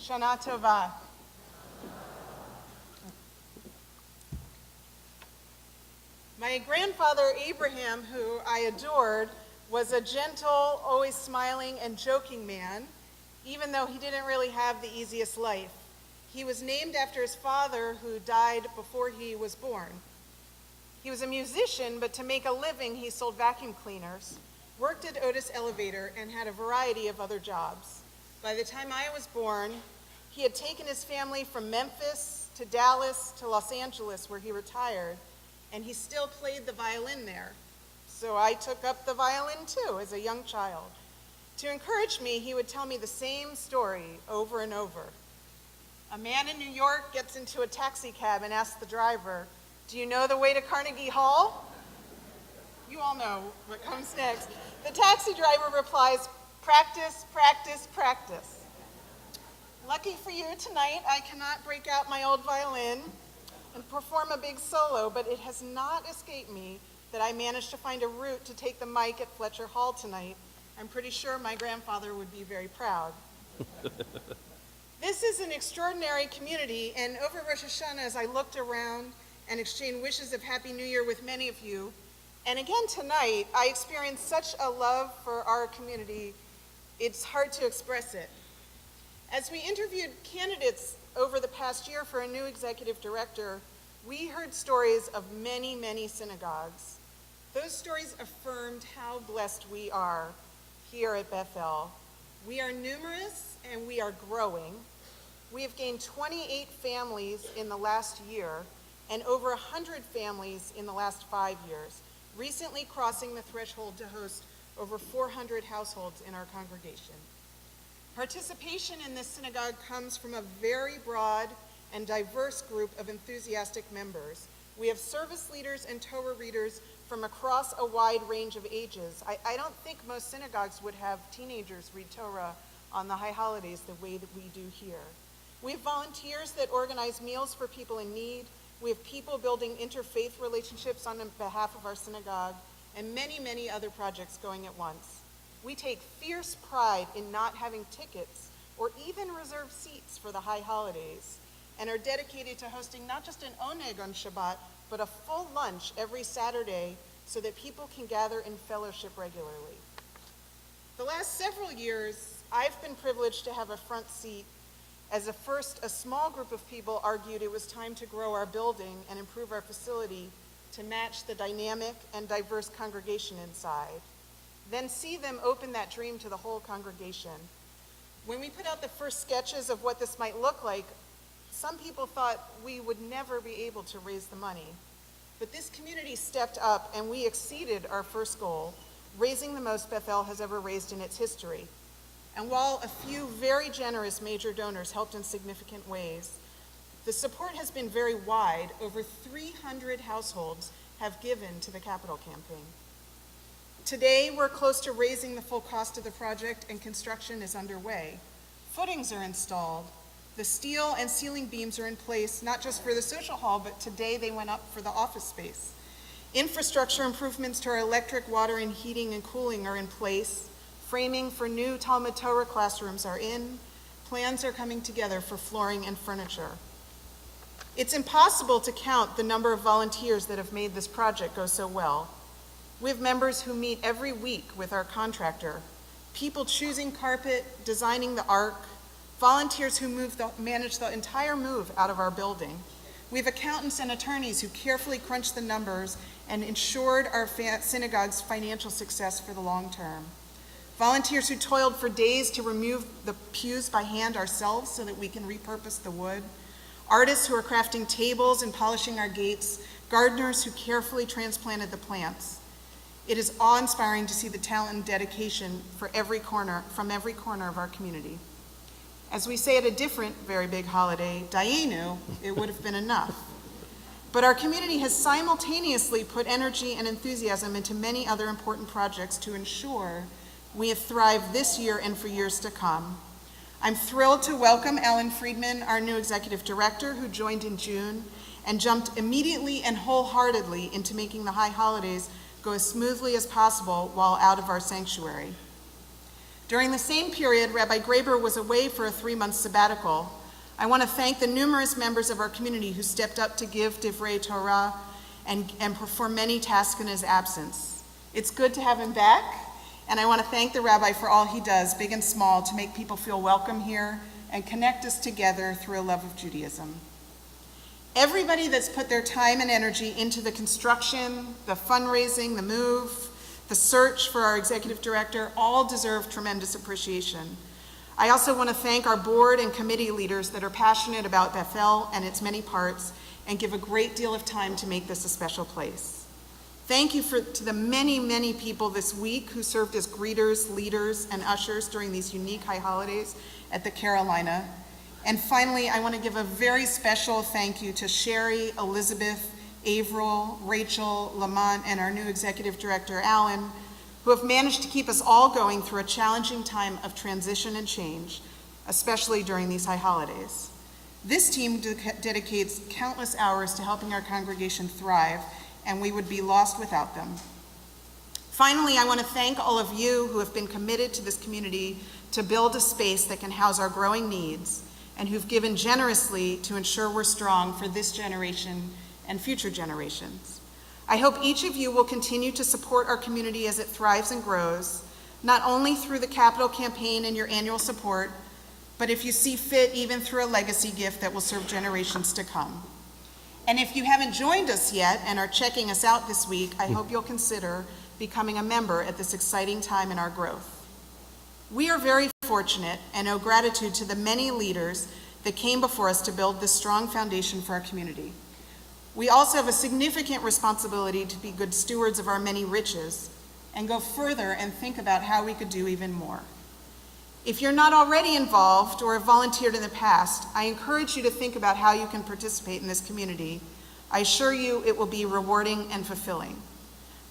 Shana Tova. My grandfather, Abraham, who I adored, was a gentle, always smiling and joking man, even though he didn't really have the easiest life. He was named after his father, who died before he was born. He was a musician, but to make a living, he sold vacuum cleaners, worked at Otis Elevator, and had a variety of other jobs. By the time I was born, he had taken his family from Memphis to Dallas to Los Angeles, where he retired, and he still played the violin there. So I took up the violin too as a young child. To encourage me, he would tell me the same story over and over. A man in New York gets into a taxi cab and asks the driver, "Do you know the way to Carnegie Hall?" You all know what comes next. The taxi driver replies, "Practice, practice, practice." Lucky for you, tonight I cannot break out my old violin and perform a big solo, but it has not escaped me that I managed to find a route to take the mic at Fletcher Hall tonight. I'm pretty sure my grandfather would be very proud. This is an extraordinary community, and over Rosh Hashanah, as I looked around and exchanged wishes of Happy New Year with many of you, and again tonight, I experienced such a love for our community, it's hard to express it. As we interviewed candidates over the past year for a new executive director, we heard stories of many, many synagogues. Those stories affirmed how blessed we are here at Bethel. We are numerous and we are growing. We have gained 28 families in the last year and over 100 families in the last 5 years, recently crossing the threshold to host over 400 households in our congregation. Participation in this synagogue comes from a very broad and diverse group of enthusiastic members. We have service leaders and Torah readers from across a wide range of ages. I don't think most synagogues would have teenagers read Torah on the high holidays the way that we do here. We have volunteers that organize meals for people in need. We have people building interfaith relationships on behalf of our synagogue, and many, many other projects going at once. We take fierce pride in not having tickets or even reserved seats for the high holidays, and are dedicated to hosting not just an oneg on Shabbat, but a full lunch every Saturday so that people can gather in fellowship regularly. The last several years, I've been privileged to have a front seat as a small group of people argued it was time to grow our building and improve our facility to match the dynamic and diverse congregation inside. Then see them open that dream to the whole congregation. When we put out the first sketches of what this might look like, some people thought we would never be able to raise the money. But this community stepped up and we exceeded our first goal, raising the most Bethel has ever raised in its history. And while a few very generous major donors helped in significant ways, the support has been very wide. Over 300 households have given to the capital campaign. Today, we're close to raising the full cost of the project and construction is underway. Footings are installed. The steel and ceiling beams are in place, not just for the social hall, but today they went up for the office space. Infrastructure improvements to our electric, water, and heating and cooling are in place. Framing for new Talmud Torah classrooms are in. Plans are coming together for flooring and furniture. It's impossible to count the number of volunteers that have made this project go so well. We have members who meet every week with our contractor, people choosing carpet, designing the ark, volunteers who manage the entire move out of our building. We have accountants and attorneys who carefully crunched the numbers and ensured our synagogue's financial success for the long term. Volunteers who toiled for days to remove the pews by hand ourselves so that we can repurpose the wood. Artists who are crafting tables and polishing our gates. Gardeners who carefully transplanted the plants. It is awe-inspiring to see the talent and dedication from every corner of our community. As we say at a different very big holiday, Dayenu, it would have been enough. But our community has simultaneously put energy and enthusiasm into many other important projects to ensure we have thrived this year and for years to come. I'm thrilled to welcome Alan Friedman, our new executive director, who joined in June and jumped immediately and wholeheartedly into making the high holidays go as smoothly as possible while out of our sanctuary. During the same period, Rabbi Graber was away for a 3-month sabbatical. I want to thank the numerous members of our community who stepped up to give Divrei Torah and perform many tasks in his absence. It's good to have him back, and I want to thank the rabbi for all he does, big and small, to make people feel welcome here and connect us together through a love of Judaism. Everybody that's put their time and energy into the construction, the fundraising, the move, the search for our executive director, all deserve tremendous appreciation. I also want to thank our board and committee leaders that are passionate about Bethel and its many parts and give a great deal of time to make this a special place. Thank you to the many, many people this week who served as greeters, leaders, and ushers during these unique high holidays at the Carolina. And finally, I want to give a very special thank you to Sherry, Elizabeth, Averill, Rachel, Lamont, and our new executive director, Alan, who have managed to keep us all going through a challenging time of transition and change, especially during these high holidays. This team dedicates countless hours to helping our congregation thrive, and we would be lost without them. Finally, I want to thank all of you who have been committed to this community to build a space that can house our growing needs, and who've given generously to ensure we're strong for this generation and future generations. I hope each of you will continue to support our community as it thrives and grows, not only through the capital campaign and your annual support, but if you see fit, even through a legacy gift that will serve generations to come. And if you haven't joined us yet and are checking us out this week, I hope you'll consider becoming a member at this exciting time in our growth. We are very fortunate and owe gratitude to the many leaders that came before us to build this strong foundation for our community. We also have a significant responsibility to be good stewards of our many riches and go further and think about how we could do even more. If you're not already involved or have volunteered in the past, I encourage you to think about how you can participate in this community. I assure you it will be rewarding and fulfilling.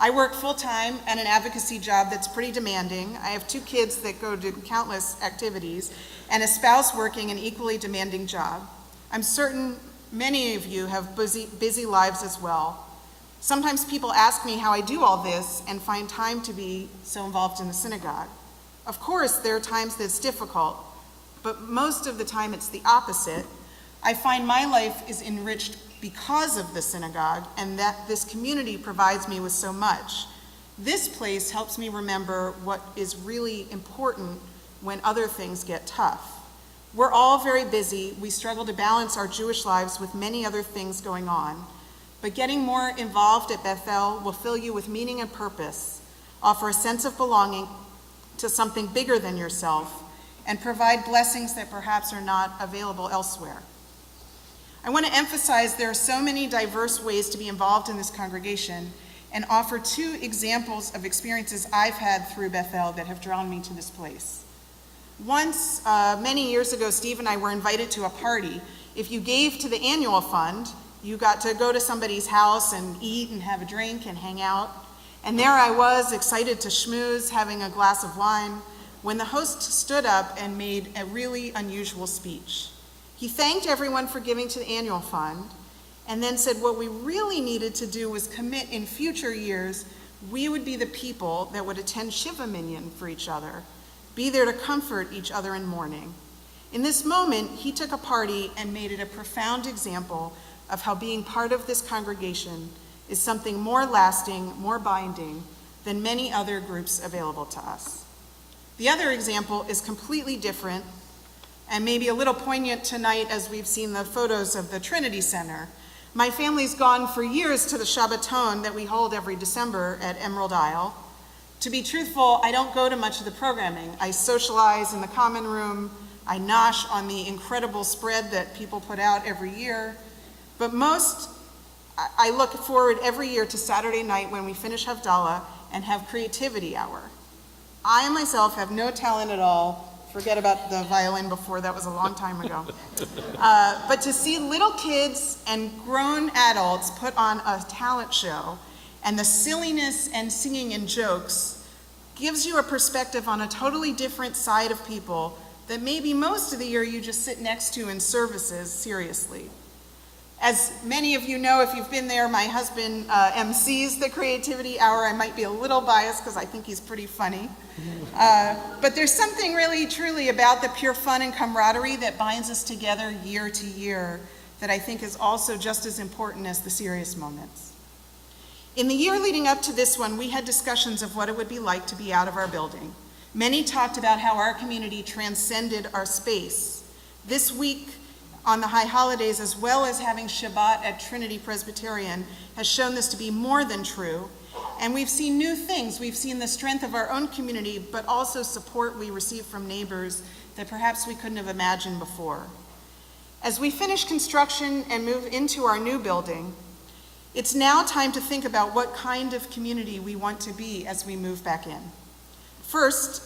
I work full-time at an advocacy job that's pretty demanding. I have 2 kids that go to countless activities and a spouse working an equally demanding job. I'm certain many of you have busy lives as well. Sometimes people ask me how I do all this and find time to be so involved in the synagogue. Of course, there are times that it's difficult, but most of the time it's the opposite. I find my life is enriched because of the synagogue and that this community provides me with so much. This place helps me remember what is really important when other things get tough. We're all very busy. We struggle to balance our Jewish lives with many other things going on. But getting more involved at Bethel will fill you with meaning and purpose, offer a sense of belonging to something bigger than yourself, and provide blessings that perhaps are not available elsewhere. I want to emphasize there are so many diverse ways to be involved in this congregation and offer 2 examples of experiences I've had through Bethel that have drawn me to this place. Once, many years ago, Steve and I were invited to a party. If you gave to the annual fund, you got to go to somebody's house and eat and have a drink and hang out. And there I was, excited to schmooze, having a glass of wine, when the host stood up and made a really unusual speech. He thanked everyone for giving to the annual fund, and then said what we really needed to do was commit in future years, we would be the people that would attend Shiva Minyan for each other, be there to comfort each other in mourning. In this moment, he took a party and made it a profound example of how being part of this congregation is something more lasting, more binding than many other groups available to us. The other example is completely different and maybe a little poignant tonight as we've seen the photos of the Trinity Center. My family's gone for years to the Shabbaton that we hold every December at Emerald Isle. To be truthful, I don't go to much of the programming. I socialize in the common room. I nosh on the incredible spread that people put out every year. But I look forward every year to Saturday night when we finish Havdalah and have creativity hour. I myself have no talent at all. Forget about the violin before, that was a long time ago. But to see little kids and grown adults put on a talent show and the silliness and singing and jokes gives you a perspective on a totally different side of people that maybe most of the year you just sit next to in services seriously. As many of you know, if you've been there, my husband MCs the Creativity Hour. I might be a little biased because I think he's pretty funny. But there's something really, truly about the pure fun and camaraderie that binds us together year to year that I think is also just as important as the serious moments. In the year leading up to this one, we had discussions of what it would be like to be out of our building. Many talked about how our community transcended our space. This week, on the high holidays, as well as having Shabbat at Trinity Presbyterian, has shown this to be more than true. And we've seen new things. We've seen the strength of our own community, but also support we receive from neighbors that perhaps we couldn't have imagined before. As we finish construction and move into our new building, it's now time to think about what kind of community we want to be as we move back in. First,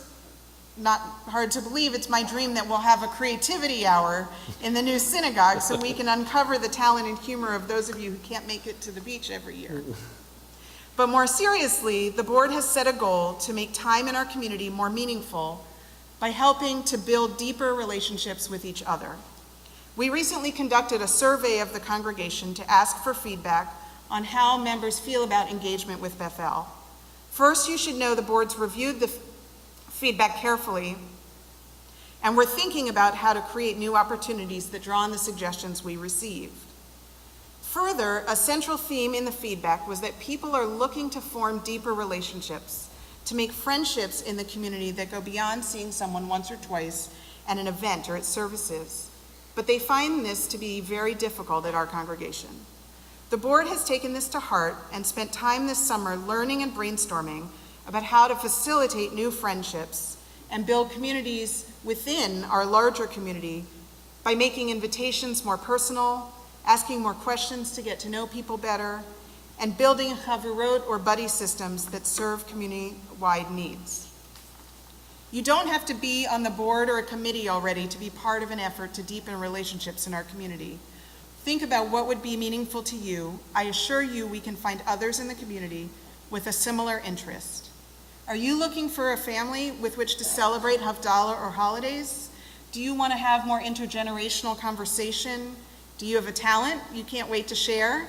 not hard to believe, it's my dream that we'll have a creativity hour in the new synagogue so we can uncover the talent and humor of those of you who can't make it to the beach every year. But more seriously, the board has set a goal to make time in our community more meaningful by helping to build deeper relationships with each other. We recently conducted a survey of the congregation to ask for feedback on how members feel about engagement with Bethel. First, you should know the board's reviewed the feedback carefully, and we're thinking about how to create new opportunities that draw on the suggestions we received. Further, a central theme in the feedback was that people are looking to form deeper relationships, to make friendships in the community that go beyond seeing someone once or twice at an event or at services. But they find this to be very difficult at our congregation. The board has taken this to heart and spent time this summer learning and brainstorming about how to facilitate new friendships and build communities within our larger community by making invitations more personal, asking more questions to get to know people better, and building Havirot or buddy systems that serve community-wide needs. You don't have to be on the board or a committee already to be part of an effort to deepen relationships in our community. Think about what would be meaningful to you. I assure you we can find others in the community with a similar interest. Are you looking for a family with which to celebrate Havdalah or holidays? Do you want to have more intergenerational conversation? Do you have a talent you can't wait to share?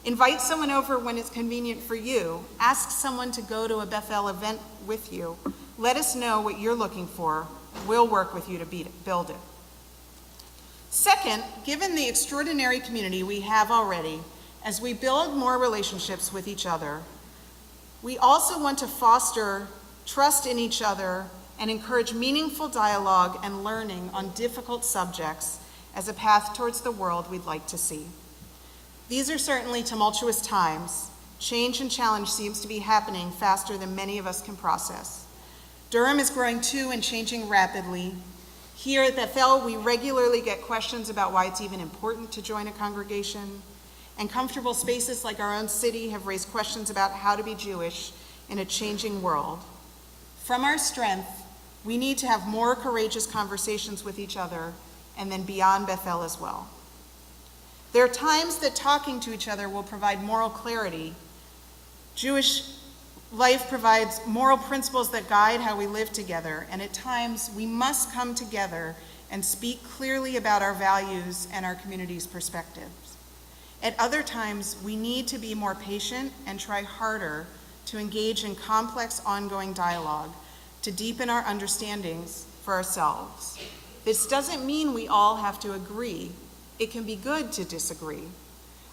Invite someone over when it's convenient for you. Ask someone to go to a Bethel event with you. Let us know what you're looking for. We'll work with you to build it. Second, given the extraordinary community we have already, as we build more relationships with each other, we also want to foster trust in each other and encourage meaningful dialogue and learning on difficult subjects as a path towards the world we'd like to see. These are certainly tumultuous times. Change and challenge seems to be happening faster than many of us can process. Durham is growing too and changing rapidly. Here at Bethel, we regularly get questions about why it's even important to join a congregation. And comfortable spaces like our own city have raised questions about how to be Jewish in a changing world. From our strength, we need to have more courageous conversations with each other and then beyond Bethel as well. There are times that talking to each other will provide moral clarity. Jewish life provides moral principles that guide how we live together, and at times we must come together and speak clearly about our values and our community's perspectives. At other times, we need to be more patient and try harder to engage in complex ongoing dialogue to deepen our understandings for ourselves. This doesn't mean we all have to agree. It can be good to disagree.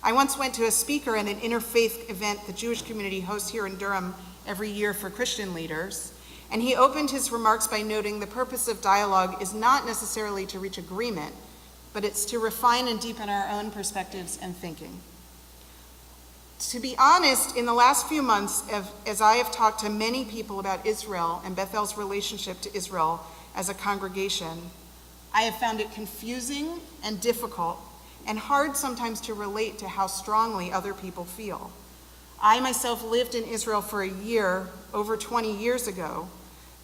I once went to a speaker at an interfaith event the Jewish community hosts here in Durham every year for Christian leaders, and he opened his remarks by noting the purpose of dialogue is not necessarily to reach agreement, but it's to refine and deepen our own perspectives and thinking. To be honest, in the last few months, as I have talked to many people about Israel and Bethel's relationship to Israel as a congregation, I have found it confusing and difficult and hard sometimes to relate to how strongly other people feel. I myself lived in Israel for a year over 20 years ago,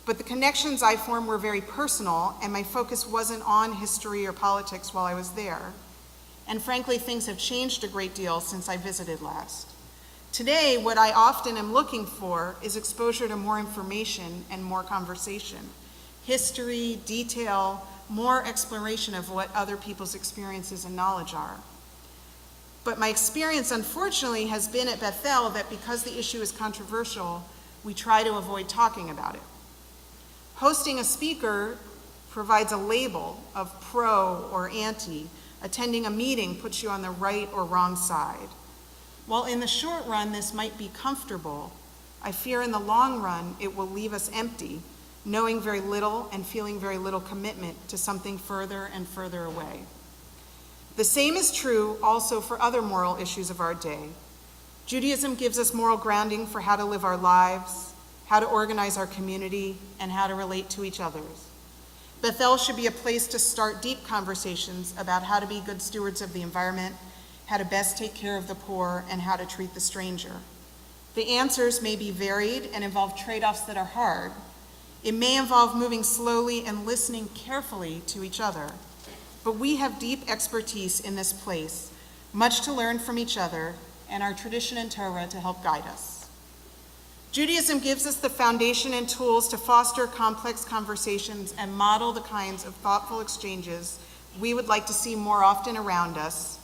but the connections I formed were very personal, and my focus wasn't on history or politics while I was there. And frankly, things have changed a great deal since I visited last. Today, what I often am looking for is exposure to more information and more conversation. History, detail, more exploration of what other people's experiences and knowledge are. But my experience, unfortunately, has been at Bethel that because the issue is controversial, we try to avoid talking about it. Hosting a speaker provides a label of pro or anti. Attending a meeting puts you on the right or wrong side. While in the short run this might be comfortable, I fear in the long run it will leave us empty, knowing very little and feeling very little commitment to something further and further away. The same is true also for other moral issues of our day. Judaism gives us moral grounding for how to live our lives, how to organize our community, and how to relate to each other. Bethel should be a place to start deep conversations about how to be good stewards of the environment, how to best take care of the poor, and how to treat the stranger. The answers may be varied and involve trade-offs that are hard. It may involve moving slowly and listening carefully to each other. But we have deep expertise in this place, much to learn from each other, and our tradition and Torah to help guide us. Judaism gives us the foundation and tools to foster complex conversations and model the kinds of thoughtful exchanges we would like to see more often around us,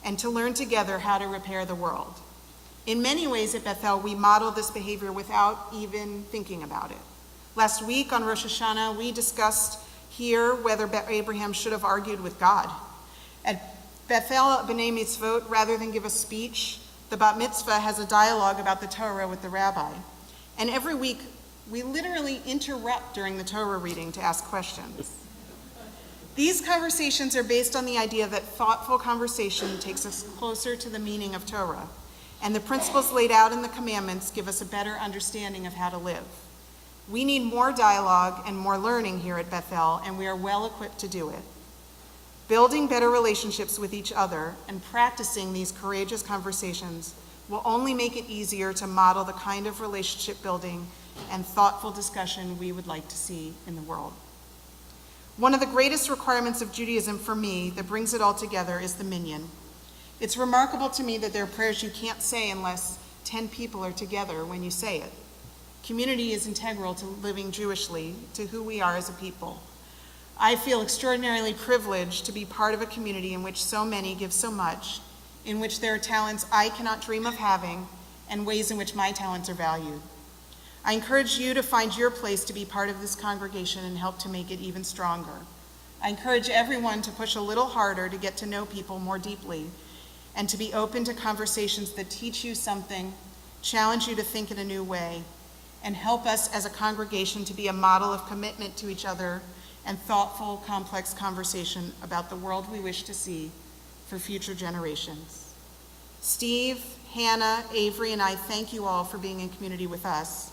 and to learn together how to repair the world. In many ways at Bethel, we model this behavior without even thinking about it. Last week on Rosh Hashanah, we discussed here whether Abraham should have argued with God. At Bethel B'nai Mitzvot, rather than give a speech, the Bat Mitzvah has a dialogue about the Torah with the rabbi. And every week, we literally interrupt during the Torah reading to ask questions. These conversations are based on the idea that thoughtful conversation takes us closer to the meaning of Torah, and the principles laid out in the commandments give us a better understanding of how to live. We need more dialogue and more learning here at Bethel, and we are well equipped to do it. Building better relationships with each other and practicing these courageous conversations will only make it easier to model the kind of relationship building and thoughtful discussion we would like to see in the world. One of the greatest requirements of Judaism for me that brings it all together is the minyan. It's remarkable to me that there are prayers you can't say unless 10 people are together when you say it. Community is integral to living Jewishly, to who we are as a people. I feel extraordinarily privileged to be part of a community in which so many give so much, in which there are talents I cannot dream of having, and ways in which my talents are valued. I encourage you to find your place to be part of this congregation and help to make it even stronger. I encourage everyone to push a little harder to get to know people more deeply, and to be open to conversations that teach you something, challenge you to think in a new way, and help us as a congregation to be a model of commitment to each other and thoughtful, complex conversation about the world we wish to see for future generations. Steve, Hannah, Avery, and I thank you all for being in community with us.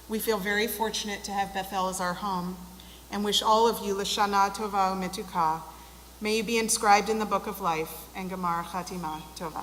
We feel very fortunate to have Bethel as our home and wish all of you L'Shana Tova U'Metuka. May you be inscribed in the book of life and Gemar Chatima Tova.